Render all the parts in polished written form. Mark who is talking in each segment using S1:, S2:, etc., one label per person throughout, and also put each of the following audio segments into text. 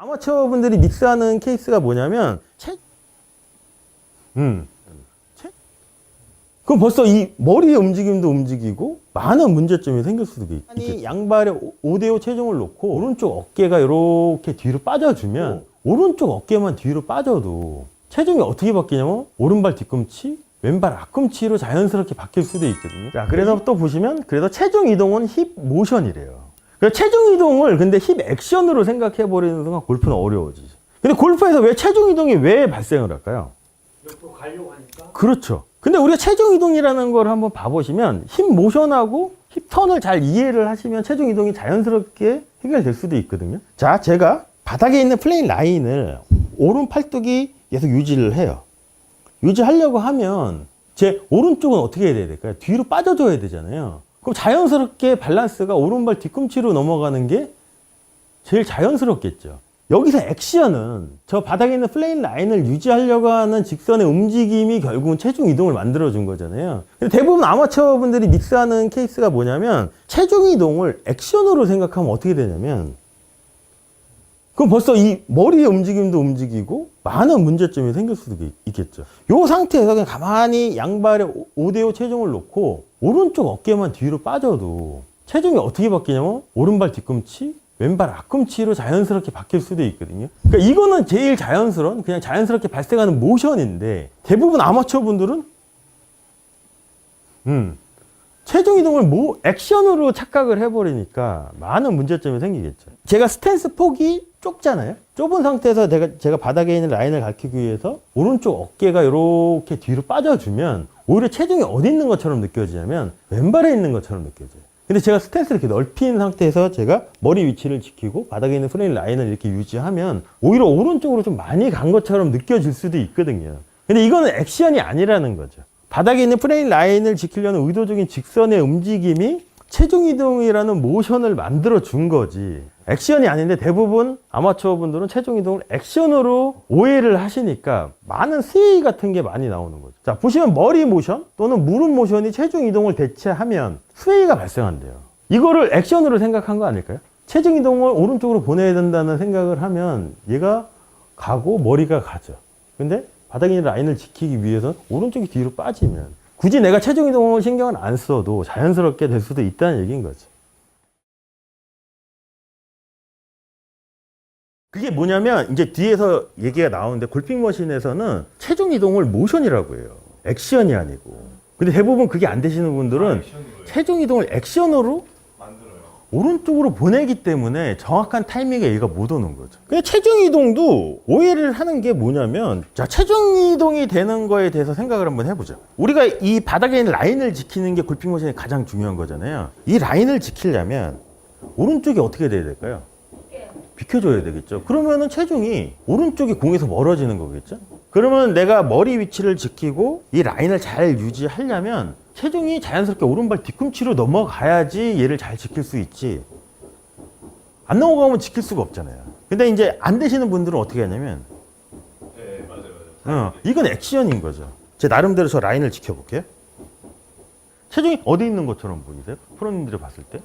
S1: 아마추어 분들이 미스하는 케이스가 뭐냐면 그럼 벌써 이 머리의 움직임도 움직이고 많은 문제점이 생길 수도 있겠죠. 양발에 5대5 체중을 놓고 오른쪽 어깨가 이렇게 뒤로 빠져주면 오른쪽 어깨만 뒤로 빠져도 체중이 어떻게 바뀌냐면 오른발 뒤꿈치, 왼발 앞꿈치로 자연스럽게 바뀔 수도 있거든요. 자, 그래서 또 보시면 그래서 체중 이동은 힙 모션이래요. 그래서 체중 이동을 근데 힙 액션으로 생각해 버리는 순간 골프는 어려워지죠. 근데 골프에서 왜 체중 이동이 왜 발생을 할까요?
S2: 옆으로 가려고 하니까.
S1: 그렇죠. 근데 우리가 체중 이동이라는 걸 한번 봐보시면 힙 모션하고 힙 턴을 잘 이해를 하시면 체중 이동이 자연스럽게 해결될 수도 있거든요. 자, 제가 바닥에 있는 플레인 라인을 오른 팔뚝이에서 유지를 해요. 유지하려고 하면 제 오른쪽은 어떻게 해야 될까요? 뒤로 빠져줘야 되잖아요. 그럼 자연스럽게 밸런스가 오른발 뒤꿈치로 넘어가는 게 제일 자연스럽겠죠. 여기서 액션은 저 바닥에 있는 플레인 라인을 유지하려고 하는 직선의 움직임이 결국은 체중 이동을 만들어준 거잖아요. 근데 대부분 아마추어 분들이 미스하는 케이스가 뭐냐면 체중 이동을 액션으로 생각하면 어떻게 되냐면 그럼 벌써 이 머리의 움직임도 움직이고 많은 문제점이 생길 수도 있겠죠. 이 상태에서 그냥 가만히 양발에 5대5 체중을 놓고 오른쪽 어깨만 뒤로 빠져도 체중이 어떻게 바뀌냐면 오른발 뒤꿈치, 왼발 앞꿈치로 자연스럽게 바뀔 수도 있거든요. 그러니까 이거는 제일 자연스러운 그냥 자연스럽게 발생하는 모션인데 대부분 아마추어 분들은 체중 이동을 액션으로 착각을 해버리니까 많은 문제점이 생기겠죠. 제가 스탠스 폭이 좁잖아요. 좁은 상태에서 제가 바닥에 있는 라인을 가리키기 위해서 오른쪽 어깨가 이렇게 뒤로 빠져주면 오히려 체중이 어디 있는 것처럼 느껴지냐면 왼발에 있는 것처럼 느껴져요. 근데 제가 스탠스를 이렇게 넓힌 상태에서 제가 머리 위치를 지키고 바닥에 있는 프레임 라인을 이렇게 유지하면 오히려 오른쪽으로 좀 많이 간 것처럼 느껴질 수도 있거든요. 근데 이거는 액션이 아니라는 거죠. 바닥에 있는 프레임 라인을 지키려는 의도적인 직선의 움직임이 체중 이동이라는 모션을 만들어 준 거지. 액션이 아닌데 대부분 아마추어 분들은 체중 이동을 액션으로 오해를 하시니까 많은 스웨이 같은 게 많이 나오는 거죠. 자, 보시면 머리 모션 또는 무릎 모션이 체중 이동을 대체하면 스웨이가 발생한대요. 이거를 액션으로 생각한 거 아닐까요? 체중 이동을 오른쪽으로 보내야 된다는 생각을 하면 얘가 가고 머리가 가죠. 근데 바닥에 있는 라인을 지키기 위해서 오른쪽이 뒤로 빠지면 굳이 내가 체중 이동을 신경을 안 써도 자연스럽게 될 수도 있다는 얘기인 거죠. 그게 뭐냐면 이제 뒤에서 얘기가 나오는데 골핑 머신에서는 체중 이동을 모션이라고 해요. 액션이 아니고. 근데 대부분 그게 안 되시는 분들은 체중 이동을 액션으로 만들어요. 오른쪽으로 보내기 때문에 정확한 타이밍에 얘가 못 오는 거죠. 근데 체중 이동도 오해를 하는 게 뭐냐면 자, 체중 이동이 되는 거에 대해서 생각을 한번 해보죠. 우리가 이 바닥에 있는 라인을 지키는 게 골핑 머신이 가장 중요한 거잖아요. 이 라인을 지키려면 오른쪽이 어떻게 돼야 될까요? 비켜줘야 되겠죠. 그러면은 체중이 오른쪽이 공에서 멀어지는 거겠죠. 그러면 내가 머리 위치를 지키고 이 라인을 잘 유지하려면 체중이 자연스럽게 오른발 뒤꿈치로 넘어가야지 얘를 잘 지킬 수 있지. 안 넘어가면 지킬 수가 없잖아요. 근데 이제 안 되시는 분들은 어떻게 하냐면
S2: 네, 맞아요.
S1: 이건 액션인 거죠. 제 나름대로 저 라인을 지켜볼게요. 체중이 어디 있는 것처럼 보이세요? 프로님들이 봤을 때?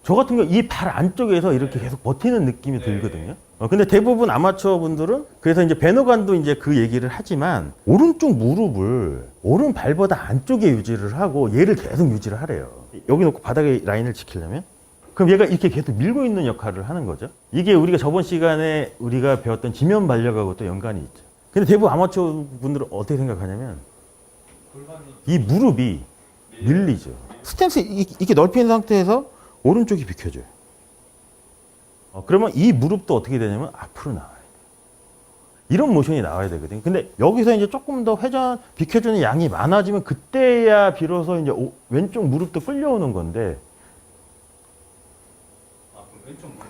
S1: 저 같은 경우 이 발 안쪽에서 이렇게 계속 버티는 느낌이 들거든요. 근데 대부분 아마추어 분들은 그래서 이제 베너간도 이제 그 얘기를 하지만 오른쪽 무릎을 오른 발보다 안쪽에 유지를 하고 얘를 계속 유지를 하래요. 여기 놓고 바닥에 라인을 지키려면 그럼 얘가 이렇게 계속 밀고 있는 역할을 하는 거죠. 이게 우리가 저번 시간에 우리가 배웠던 지면 발력하고 또 연관이 있죠. 근데 대부분 아마추어 분들은 어떻게 생각하냐면 이 무릎이 밀리죠. 스탠스 이렇게 넓힌 상태에서 오른쪽이 비켜줘요. 그러면 이 무릎도 어떻게 되냐면 앞으로 나와야 돼요. 이런 모션이 나와야 되거든요. 근데 여기서 이제 조금 더 회전, 비켜주는 양이 많아지면 그때야 비로소 이제 왼쪽 무릎도 끌려오는 건데
S2: 왼쪽 무릎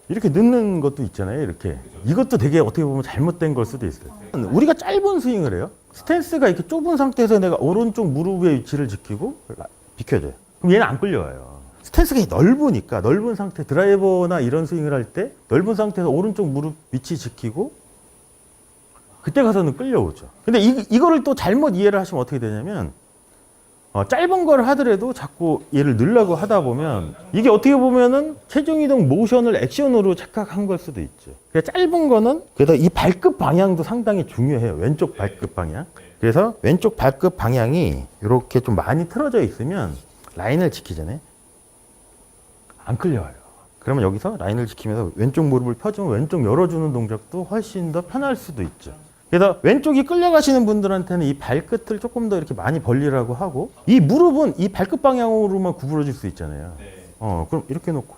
S1: 이렇게 넣는 것도 있잖아요. 이렇게. 이것도 되게 어떻게 보면 잘못된 걸 수도 있어요. 우리가 짧은 스윙을 해요. 스탠스가 이렇게 좁은 상태에서 내가 오른쪽 무릎의 위치를 지키고 비켜줘요. 그럼 얘는 안 끌려와요. 스탠스가 넓으니까 넓은 상태 드라이버나 이런 스윙을 할 때 넓은 상태에서 오른쪽 무릎 위치 지키고 그때 가서는 끌려오죠. 근데 이거를 또 잘못 이해를 하시면 어떻게 되냐면 짧은 걸 하더라도 자꾸 얘를 넣으려고 하다 보면 이게 어떻게 보면은 체중 이동 모션을 액션으로 착각한 걸 수도 있죠. 그래서 짧은 거는 그래서 이 발끝 방향도 상당히 중요해요. 왼쪽 발끝 방향. 그래서 왼쪽 발끝 방향이 이렇게 좀 많이 틀어져 있으면 라인을 지키잖아요. 안 끌려와요. 그러면 여기서 라인을 지키면서 왼쪽 무릎을 펴주면 왼쪽 열어주는 동작도 훨씬 더 편할 수도 있죠. 그래서 왼쪽이 끌려가시는 분들한테는 이 발끝을 조금 더 이렇게 많이 벌리라고 하고 이 무릎은 이 발끝 방향으로만 구부러질 수 있잖아요.
S2: 네.
S1: 그럼 이렇게 놓고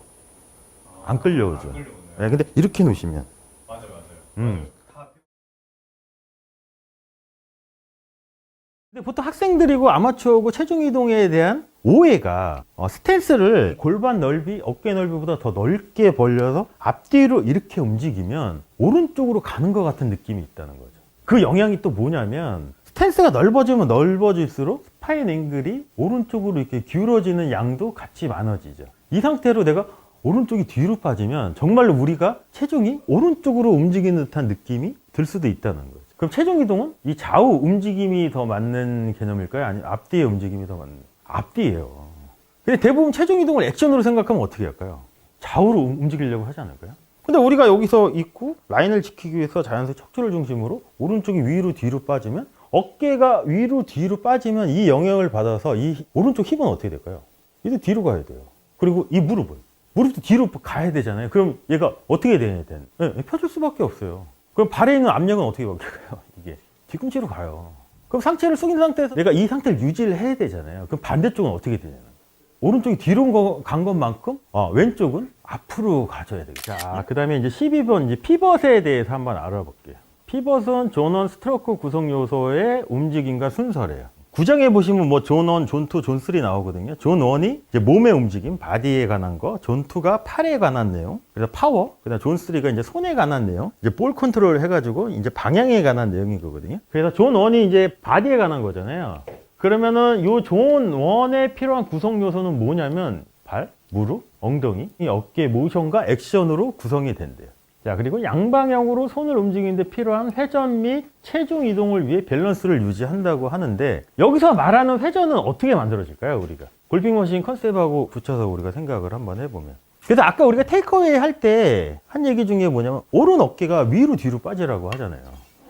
S1: 안 끌려오죠.
S2: 안 끌려오네요.
S1: 네, 근데 이렇게 놓으시면
S2: 맞아요.
S1: 다 근데 보통 학생들이고 아마추어고 체중 이동에 대한 오해가 스탠스를 골반 넓이, 어깨 넓이보다 더 넓게 벌려서 앞뒤로 이렇게 움직이면 오른쪽으로 가는 것 같은 느낌이 있다는 거죠. 그 영향이 또 뭐냐면 스탠스가 넓어지면 넓어질수록 스파인 앵글이 오른쪽으로 이렇게 기울어지는 양도 같이 많아지죠. 이 상태로 내가 오른쪽이 뒤로 빠지면 정말로 우리가 체중이 오른쪽으로 움직이는 듯한 느낌이 들 수도 있다는 거죠. 그럼 체중 이동은 이 좌우 움직임이 더 맞는 개념일까요? 아니면 앞뒤의 움직임이 더 맞는? 앞뒤예요. 근데 대부분 체중 이동을 액션으로 생각하면 어떻게 할까요? 좌우로 움직이려고 하지 않을까요? 근데 우리가 여기서 있고 라인을 지키기 위해서 자연스레 척추를 중심으로 오른쪽이 위로 뒤로 빠지면 어깨가 위로 뒤로 빠지면 이 영향을 받아서 이 오른쪽 힙은 어떻게 될까요? 얘도 뒤로 가야 돼요. 그리고 이 무릎도 뒤로 가야 되잖아요. 그럼 얘가 어떻게 돼야 되는? 네, 펴줄 수밖에 없어요. 그럼 발에 있는 압력은 어떻게 바뀔까요? 이게 뒤꿈치로 가요. 그럼 상체를 숙인 상태에서 내가 이 상태를 유지를 해야 되잖아요. 그럼 반대쪽은 어떻게 되냐면 오른쪽이 뒤로 간 것만큼 왼쪽은 앞으로 가져야 되겠죠. 자, 그 다음에 이제 12번 이제 피벗에 대해서 한번 알아볼게요. 피벗은 존1 스트로크 구성 요소의 움직임과 순서래요. 구장에 보시면 뭐 존1, 존2, 존3 나오거든요. 존1이 이제 몸의 움직임, 바디에 관한 거, 존2가 팔에 관한 내용, 그래서 파워, 그다음 존3가 이제 손에 관한 내용, 이제 볼 컨트롤 해가지고 이제 방향에 관한 내용인 거거든요. 그래서 존1이 이제 바디에 관한 거잖아요. 그러면은 요 존1에 필요한 구성 요소는 뭐냐면 발, 무릎, 엉덩이, 이 어깨 모션과 액션으로 구성이 된대요. 자, 그리고 양방향으로 손을 움직이는데 필요한 회전 및 체중 이동을 위해 밸런스를 유지한다고 하는데 여기서 말하는 회전은 어떻게 만들어질까요, 우리가? 골핑머신 컨셉하고 붙여서 우리가 생각을 한번 해보면. 그래서 아까 우리가 테이크어웨이 할 때 한 얘기 중에 뭐냐면 오른 어깨가 위로 뒤로 빠지라고 하잖아요.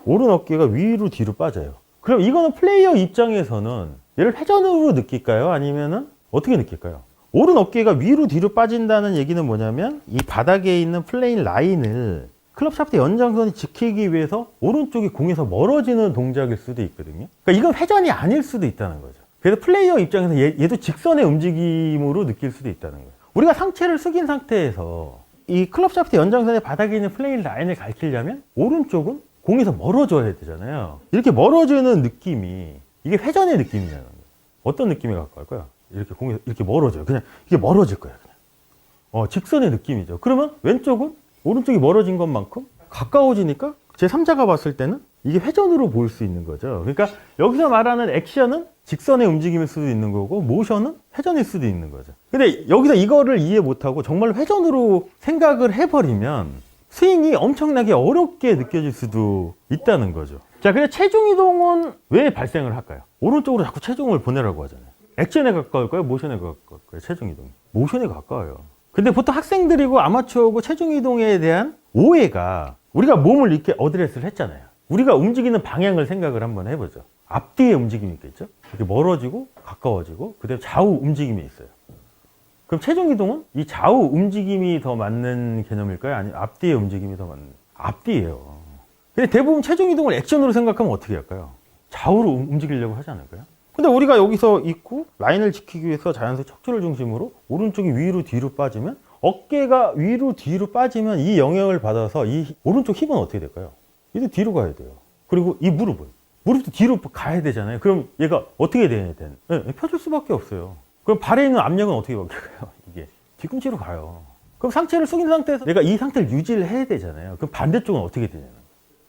S1: 오른 어깨가 위로 뒤로 빠져요. 그럼 이거는 플레이어 입장에서는 얘를 회전으로 느낄까요? 아니면은 어떻게 느낄까요? 오른 어깨가 위로 뒤로 빠진다는 얘기는 뭐냐면 이 바닥에 있는 플레인 라인을 클럽 샤프트 연장선이 지키기 위해서 오른쪽이 공에서 멀어지는 동작일 수도 있거든요. 그러니까 이건 회전이 아닐 수도 있다는 거죠. 그래서 플레이어 입장에서 얘도 직선의 움직임으로 느낄 수도 있다는 거예요. 우리가 상체를 숙인 상태에서 이 클럽 샤프트 연장선의 바닥에 있는 플레인 라인을 가리키려면 오른쪽은 공에서 멀어져야 되잖아요. 이렇게 멀어지는 느낌이 이게 회전의 느낌이라는 거예요. 어떤 느낌에 가까울까요? 이렇게 공에서 이렇게 멀어져요. 그냥 이게 멀어질 거예요. 그냥. 직선의 느낌이죠. 그러면 왼쪽은 오른쪽이 멀어진 것만큼 가까워지니까 제3자가 봤을 때는 이게 회전으로 보일 수 있는 거죠. 그러니까 여기서 말하는 액션은 직선의 움직임일 수도 있는 거고 모션은 회전일 수도 있는 거죠. 근데 여기서 이거를 이해 못하고 정말 회전으로 생각을 해버리면 스윙이 엄청나게 어렵게 느껴질 수도 있다는 거죠. 자, 그래서 체중 이동은 왜 발생을 할까요? 오른쪽으로 자꾸 체중을 보내라고 하잖아요. 액션에 가까울까요? 모션에 가까울까요? 체중 이동이. 모션에 가까워요. 근데 보통 학생들이고 아마추어고 체중 이동에 대한 오해가 우리가 몸을 이렇게 어드레스를 했잖아요. 우리가 움직이는 방향을 생각을 한번 해보죠. 앞뒤의 움직임이 있겠죠? 이렇게 멀어지고 가까워지고 그다음에 좌우 움직임이 있어요. 그럼 체중 이동은 이 좌우 움직임이 더 맞는 개념일까요? 아니면 앞뒤의 움직임이 더 맞는? 앞뒤예요. 근데 대부분 체중 이동을 액션으로 생각하면 어떻게 할까요? 좌우로 움직이려고 하지 않을까요? 근데 우리가 여기서 있고 라인을 지키기 위해서 자연스레 척추를 중심으로 오른쪽이 위로 뒤로 빠지면 어깨가 위로 뒤로 빠지면 이 영향을 받아서 이 오른쪽 힙은 어떻게 될까요? 얘도 뒤로 가야 돼요. 그리고 이 무릎도 뒤로 가야 되잖아요. 그럼 얘가 어떻게 돼야 되는? 네, 펴줄 수밖에 없어요. 그럼 발에 있는 압력은 어떻게 바뀔까요? 이게 뒤꿈치로 가요. 그럼 상체를 숙인 상태에서 내가 이 상태를 유지를 해야 되잖아요. 그럼 반대쪽은 어떻게 되냐면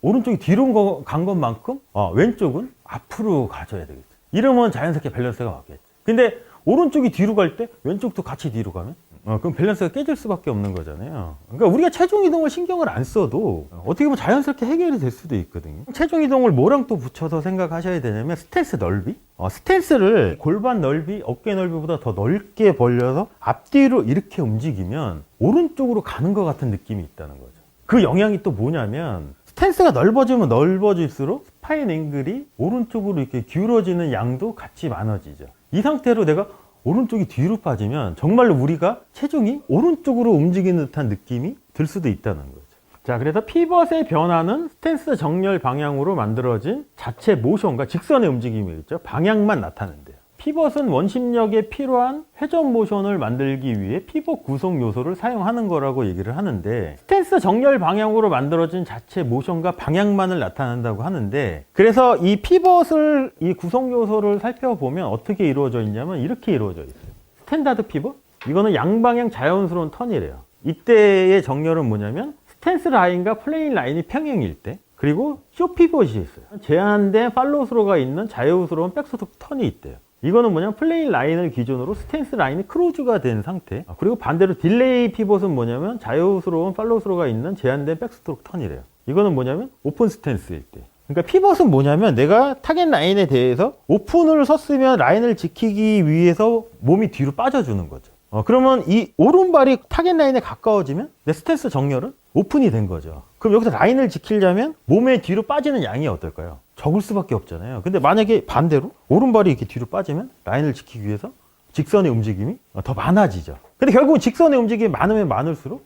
S1: 오른쪽이 뒤로 간 것만큼 왼쪽은 앞으로 가져야 되겠죠. 이러면 자연스럽게 밸런스가 맞겠죠. 근데 오른쪽이 뒤로 갈 때 왼쪽도 같이 뒤로 가면 그럼 밸런스가 깨질 수밖에 없는 거잖아요. 그러니까 우리가 체중 이동을 신경을 안 써도 어떻게 보면 자연스럽게 해결이 될 수도 있거든요. 체중 이동을 뭐랑 또 붙여서 생각하셔야 되냐면 스탠스 넓이. 스탠스를 골반 넓이, 어깨 넓이보다 더 넓게 벌려서 앞뒤로 이렇게 움직이면 오른쪽으로 가는 것 같은 느낌이 있다는 거죠. 그 영향이 또 뭐냐면 스탠스가 넓어지면 넓어질수록 스파인 앵글이 오른쪽으로 이렇게 기울어지는 양도 같이 많아지죠. 이 상태로 내가 오른쪽이 뒤로 빠지면 정말로 우리가 체중이 오른쪽으로 움직이는 듯한 느낌이 들 수도 있다는 거죠. 자, 그래서 피벗의 변화는 스탠스 정렬 방향으로 만들어진 자체 모션과 직선의 움직임이겠죠. 방향만 나타낸대요. 피벗은 원심력에 필요한 회전 모션을 만들기 위해 피벗 구성 요소를 사용하는 거라고 얘기를 하는데, 스탠스 정렬 방향으로 만들어진 자체 모션과 방향만을 나타낸다고 하는데, 그래서 이 피벗을, 이 구성 요소를 살펴보면 어떻게 이루어져 있냐면 이렇게 이루어져 있어요. 스탠다드 피벗? 이거는 양방향 자연스러운 턴이래요. 이때의 정렬은 뭐냐면 스탠스 라인과 플레인 라인이 평행일 때, 그리고 쇼 피벗이 있어요. 제한된 팔로우스로가 있는 자유스러운 백스톱 턴이 있대요. 이거는 뭐냐면 플레인 라인을 기준으로 스탠스 라인이 크루즈가 된 상태. 그리고 반대로 딜레이 피벗은 뭐냐면 자유스러운 팔로우스로가 있는 제한된 백스트로크 턴이래요. 이거는 뭐냐면 오픈 스탠스일 때. 그러니까 피벗은 뭐냐면 내가 타겟 라인에 대해서 오픈을 섰으면 라인을 지키기 위해서 몸이 뒤로 빠져주는 거죠. 그러면 이 오른발이 타겟 라인에 가까워지면 내 스탠스 정렬은 오픈이 된 거죠. 그럼 여기서 라인을 지키려면 몸의 뒤로 빠지는 양이 어떨까요? 적을 수밖에 없잖아요. 근데 만약에 반대로 오른발이 이렇게 뒤로 빠지면 라인을 지키기 위해서 직선의 움직임이 더 많아지죠. 근데 결국은 직선의 움직임이 많으면 많을수록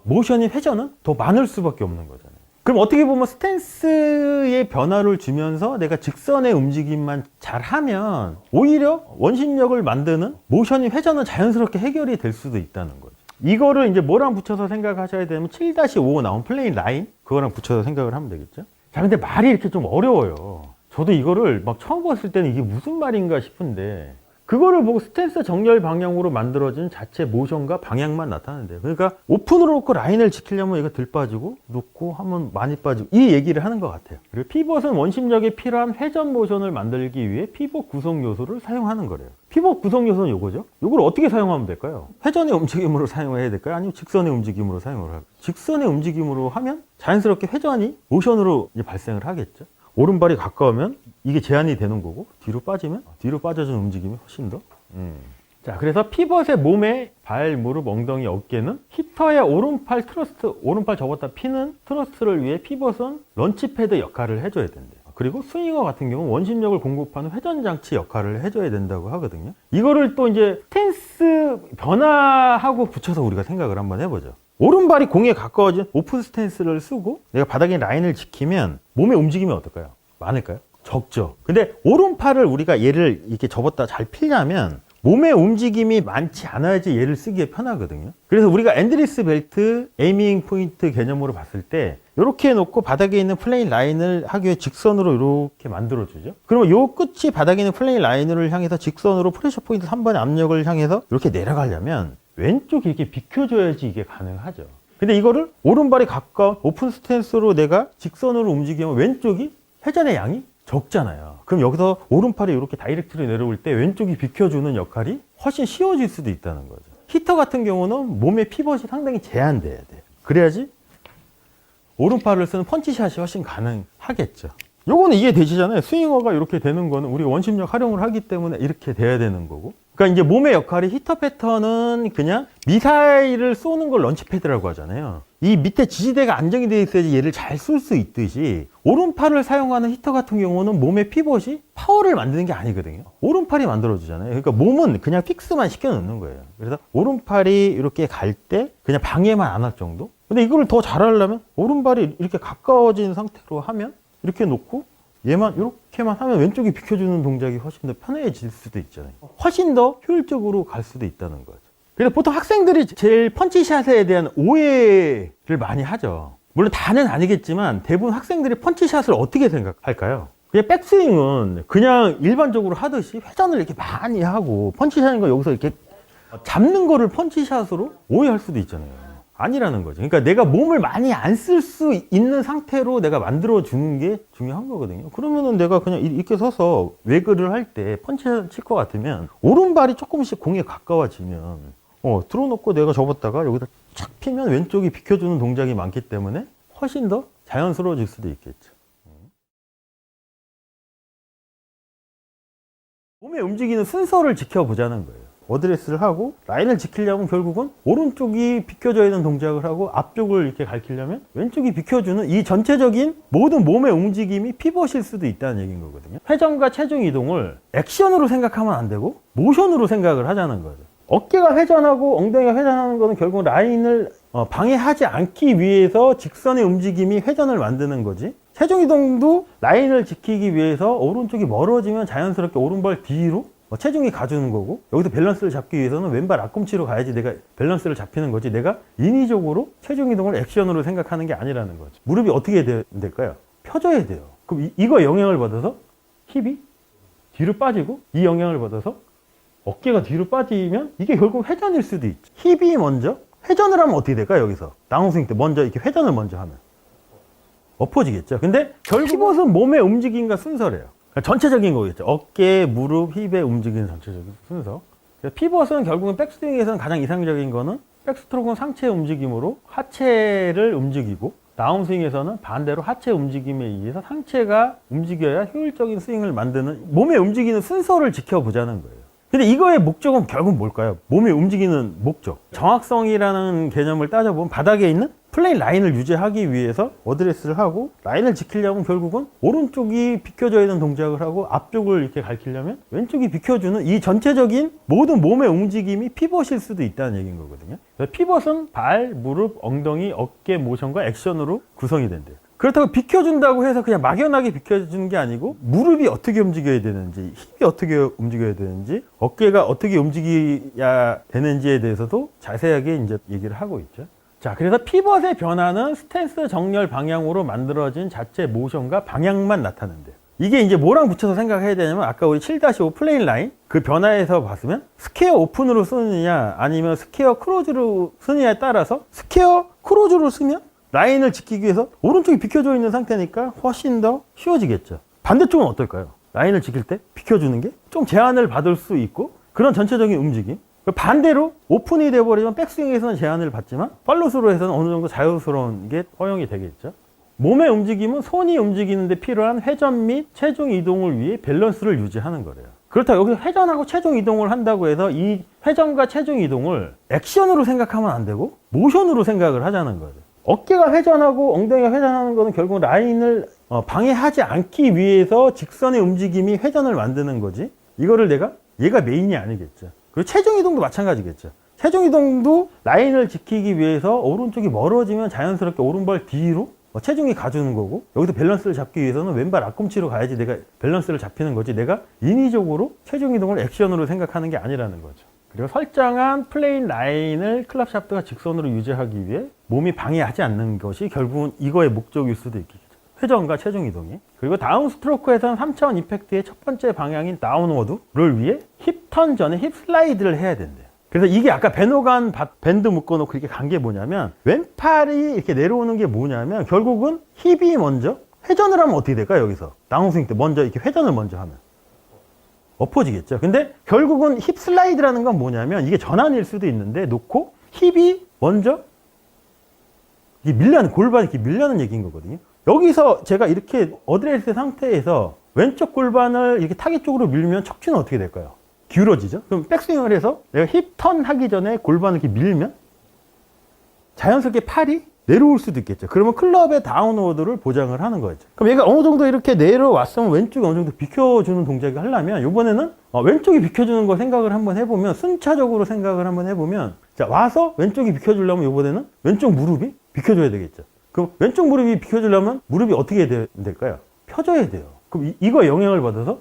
S1: 모션의 회전은 더 많을 수밖에 없는 거잖아요. 그럼 어떻게 보면 스탠스의 변화를 주면서 내가 직선의 움직임만 잘하면 오히려 원심력을 만드는 모션의 회전은 자연스럽게 해결이 될 수도 있다는 거죠. 이거를 이제 뭐랑 붙여서 생각하셔야 되면 7-5 나온 플레인 라인, 그거랑 붙여서 생각을 하면 되겠죠. 자, 근데 말이 이렇게 좀 어려워요. 저도 이거를 막 처음 봤을 때는 이게 무슨 말인가 싶은데, 그거를 보고 스탠스 정렬 방향으로 만들어진 자체 모션과 방향만 나타나는데요. 그러니까 오픈으로 놓고 라인을 지키려면 이거 들 빠지고, 놓고 하면 많이 빠지고, 이 얘기를 하는 것 같아요. 그리고 피벗은 원심력에 필요한 회전 모션을 만들기 위해 피벗 구성 요소를 사용하는 거래요. 피벗 구성 요소는 요거죠. 이걸 어떻게 사용하면 될까요? 회전의 움직임으로 사용해야 될까요? 아니면 직선의 움직임으로 사용을 할까요? 직선의 움직임으로 하면 자연스럽게 회전이 모션으로 이제 발생을 하겠죠. 오른발이 가까우면 이게 제한이 되는 거고, 뒤로 빠지면 뒤로 빠져주는 움직임이 훨씬 더. 자, 그래서 피벗의 몸에 발, 무릎, 엉덩이, 어깨는 히터의 오른팔 트러스트, 오른팔 접었다 피는 트러스트를 위해 피벗은 런치패드 역할을 해줘야 된대요. 그리고 스윙어 같은 경우는 원심력을 공급하는 회전장치 역할을 해줘야 된다고 하거든요. 이거를 또 이제 스탠스 변화하고 붙여서 우리가 생각을 한번 해보죠. 오른발이 공에 가까워진 오픈 스탠스를 쓰고 내가 바닥에 라인을 지키면 몸의 움직임이 어떨까요? 많을까요? 적죠. 근데 오른팔을 우리가 얘를 이렇게 접었다 잘 피려면 몸의 움직임이 많지 않아야지 얘를 쓰기에 편하거든요. 그래서 우리가 앤드리스 벨트 에이밍 포인트 개념으로 봤을 때 이렇게 놓고 바닥에 있는 플레인 라인을 하기 위해 직선으로 이렇게 만들어주죠. 그러면 요 끝이 바닥에 있는 플레인 라인을 향해서 직선으로 프레셔 포인트 3번의 압력을 향해서 이렇게 내려가려면 왼쪽이 이렇게 비켜줘야지 이게 가능하죠. 근데 이거를 오른발이 가까운 오픈 스탠스로 내가 직선으로 움직이면 왼쪽이 회전의 양이 적잖아요. 그럼 여기서 오른팔이 이렇게 다이렉트로 내려올 때 왼쪽이 비켜주는 역할이 훨씬 쉬워질 수도 있다는 거죠. 히터 같은 경우는 몸의 피벗이 상당히 제한돼야 돼요. 그래야지 오른팔을 쓰는 펀치샷이 훨씬 가능하겠죠. 요거는 이해되시잖아요. 스윙어가 이렇게 되는 거는 우리가 원심력 활용을 하기 때문에 이렇게 돼야 되는 거고. 그러니까 이제 몸의 역할이 히터 패턴은 그냥 미사일을 쏘는 걸 런치패드라고 하잖아요. 이 밑에 지지대가 안정이 되어 있어야지 얘를 잘 쏠 수 있듯이 오른팔을 사용하는 히터 같은 경우는 몸의 피벗이 파워를 만드는 게 아니거든요. 오른팔이 만들어주잖아요. 그러니까 몸은 그냥 픽스만 시켜놓는 거예요. 그래서 오른팔이 이렇게 갈 때 그냥 방해만 안 할 정도? 근데 이걸 더 잘하려면 오른발이 이렇게 가까워진 상태로 하면 이렇게 놓고 얘만 이렇게만 하면 왼쪽이 비켜주는 동작이 훨씬 더 편해질 수도 있잖아요. 훨씬 더 효율적으로 갈 수도 있다는 거죠. 그래서 보통 학생들이 제일 펀치샷에 대한 오해를 많이 하죠. 물론 다는 아니겠지만 대부분 학생들이 펀치샷을 어떻게 생각할까요? 그냥 백스윙은 그냥 일반적으로 하듯이 회전을 이렇게 많이 하고 펀치샷인 거 여기서 이렇게 잡는 거를 펀치샷으로 오해할 수도 있잖아요. 아니라는 거죠. 그러니까 내가 몸을 많이 안 쓸 수 있는 상태로 내가 만들어 주는 게 중요한 거거든요. 그러면은 내가 그냥 이렇게 서서 외그를 할 때 펀치를 칠 것 같으면 오른발이 조금씩 공에 가까워지면 들어놓고 내가 접었다가 여기다 착 피면 왼쪽이 비켜주는 동작이 많기 때문에 훨씬 더 자연스러워질 수도 있겠죠. 몸의 움직이는 순서를 지켜보자는 거예요. 어드레스를 하고 라인을 지키려면 결국은 오른쪽이 비켜져 있는 동작을 하고 앞쪽을 이렇게 가리키려면 왼쪽이 비켜주는 이 전체적인 모든 몸의 움직임이 피벗일 수도 있다는 얘기인 거거든요. 회전과 체중 이동을 액션으로 생각하면 안 되고 모션으로 생각을 하자는 거죠. 어깨가 회전하고 엉덩이가 회전하는 거는 결국 라인을 방해하지 않기 위해서 직선의 움직임이 회전을 만드는 거지. 체중 이동도 라인을 지키기 위해서 오른쪽이 멀어지면 자연스럽게 오른발 뒤로 체중이 가주는 거고, 여기서 밸런스를 잡기 위해서는 왼발 앞꿈치로 가야지 내가 밸런스를 잡히는 거지, 내가 인위적으로 체중 이동을 액션으로 생각하는 게 아니라는 거죠. 무릎이 어떻게 될까요? 펴져야 돼요. 그럼 이거 영향을 받아서 힙이 뒤로 빠지고, 이 영향을 받아서 어깨가 뒤로 빠지면 이게 결국 회전일 수도 있죠. 힙이 먼저 회전을 하면 어떻게 될까요? 여기서 다운스윙 때 먼저 이렇게 회전을 먼저 하면 엎어지겠죠. 근데 피벗은 몸의 움직임과 순서래요. 그러니까 전체적인 거겠죠. 어깨, 무릎, 힙의 움직이는 전체적인 순서. 피벗은 결국은 백스윙에서는 가장 이상적인 거는 백스트로크는 상체의 움직임으로 하체를 움직이고, 다운스윙에서는 반대로 하체 움직임에 의해서 상체가 움직여야 효율적인 스윙을 만드는 몸의 움직이는 순서를 지켜보자는 거예요. 근데 이거의 목적은 결국 뭘까요? 몸이 움직이는 목적. 정확성이라는 개념을 따져보면 바닥에 있는 플레인 라인을 유지하기 위해서 어드레스를 하고 라인을 지키려면 결국은 오른쪽이 비켜져 있는 동작을 하고 앞쪽을 이렇게 가리키려면 왼쪽이 비켜주는 이 전체적인 모든 몸의 움직임이 피벗일 수도 있다는 얘기인 거거든요. 피벗은 발, 무릎, 엉덩이, 어깨 모션과 액션으로 구성이 된대요. 그렇다고 비켜준다고 해서 그냥 막연하게 비켜주는 게 아니고 무릎이 어떻게 움직여야 되는지, 힙이 어떻게 움직여야 되는지, 어깨가 어떻게 움직여야 되는지에 대해서도 자세하게 이제 얘기를 하고 있죠. 자, 그래서 피벗의 변화는 스탠스 정렬 방향으로 만들어진 자체 모션과 방향만 나타낸대요. 이게 이제 뭐랑 붙여서 생각해야 되냐면 아까 우리 7-5 플레인 라인 그 변화에서 봤으면 스퀘어 오픈으로 쓰느냐 아니면 스퀘어 크로즈로 쓰느냐에 따라서 스퀘어 크로즈로 쓰면 라인을 지키기 위해서 오른쪽이 비켜져 있는 상태니까 훨씬 더 쉬워지겠죠. 반대쪽은 어떨까요? 라인을 지킬 때 비켜주는 게 좀 제한을 받을 수 있고 그런 전체적인 움직임. 반대로 오픈이 돼버리면 백스윙에서는 제한을 받지만 팔로스로 해서는 어느 정도 자유스러운 게 허용이 되겠죠. 몸의 움직임은 손이 움직이는데 필요한 회전 및 체중 이동을 위해 밸런스를 유지하는 거래요. 그렇다고 여기서 회전하고 체중 이동을 한다고 해서 이 회전과 체중 이동을 액션으로 생각하면 안 되고 모션으로 생각을 하자는 거예요. 어깨가 회전하고 엉덩이가 회전하는 거는 결국 라인을 방해하지 않기 위해서 직선의 움직임이 회전을 만드는 거지, 이거를 얘가 메인이 아니겠죠. 그리고 체중 이동도 마찬가지겠죠. 체중 이동도 라인을 지키기 위해서 오른쪽이 멀어지면 자연스럽게 오른발 뒤로 체중이 가주는 거고, 여기서 밸런스를 잡기 위해서는 왼발 앞꿈치로 가야지 내가 밸런스를 잡히는 거지, 내가 인위적으로 체중 이동을 액션으로 생각하는 게 아니라는 거죠. 그리고 설정한 플레인 라인을 클럽 샤프트가 직선으로 유지하기 위해 몸이 방해하지 않는 것이 결국은 이거의 목적일 수도 있겠죠. 회전과 체중 이동이. 그리고 다운 스트로크에서는 3차원 임팩트의 첫 번째 방향인 다운워드를 위해 힙 턴 전에 힙 슬라이드를 해야 된대요. 그래서 이게 아까 배노간 밴드 묶어놓고 이렇게 간 게 뭐냐면, 왼팔이 이렇게 내려오는 게 뭐냐면 결국은 힙이 먼저 회전을 하면 어떻게 될까요? 여기서 다운스윙 때 먼저 이렇게 회전을 먼저 하면 엎어지겠죠. 근데 결국은 힙 슬라이드라는 건 뭐냐면 이게 전환일 수도 있는데 놓고 힙이 먼저 이게 밀려는, 골반이 이렇게 밀려는 얘기인 거거든요. 여기서 제가 이렇게 어드레스 상태에서 왼쪽 골반을 이렇게 타겟 쪽으로 밀면 척추는 어떻게 될까요? 기울어지죠. 그럼 백스윙을 해서 내가 힙 턴 하기 전에 골반을 이렇게 밀면 자연스럽게 팔이 내려올 수도 있겠죠. 그러면 클럽의 다운워드를 보장을 하는 거죠. 그럼 얘가 어느 정도 이렇게 내려왔으면 왼쪽이 어느 정도 비켜주는 동작을 하려면 이번에는 왼쪽이 비켜주는 거 생각을 한번 해보면, 순차적으로 생각을 한번 해보면, 자, 와서 왼쪽이 비켜주려면 이번에는 왼쪽 무릎이 비켜줘야 되겠죠. 그럼 왼쪽 무릎이 비켜주려면 무릎이 어떻게 될까요? 펴져야 돼요. 그럼 이거 영향을 받아서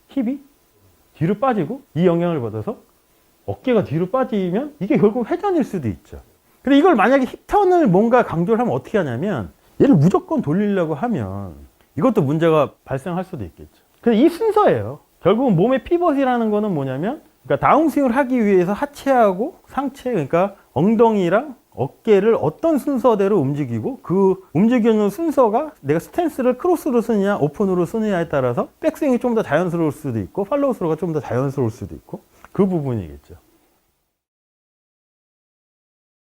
S1: 힙이 뒤로 빠지고, 이 영향을 받아서 어깨가 뒤로 빠지면 이게 결국 회전일 수도 있죠. 근데 이걸 만약에 힙턴을 뭔가 강조를 하면 어떻게 하냐면, 얘를 무조건 돌리려고 하면 이것도 문제가 발생할 수도 있겠죠. 근데 이 순서예요. 결국은 몸의 피벗이라는 거는 뭐냐면, 그러니까 다운스윙을 하기 위해서 하체하고 상체, 그러니까 엉덩이랑 어깨를 어떤 순서대로 움직이고, 그 움직이는 순서가 내가 스탠스를 크로스로 쓰느냐 오픈으로 쓰느냐에 따라서 백스윙이 좀 더 자연스러울 수도 있고 팔로우 스로가 좀 더 자연스러울 수도 있고, 그 부분이겠죠.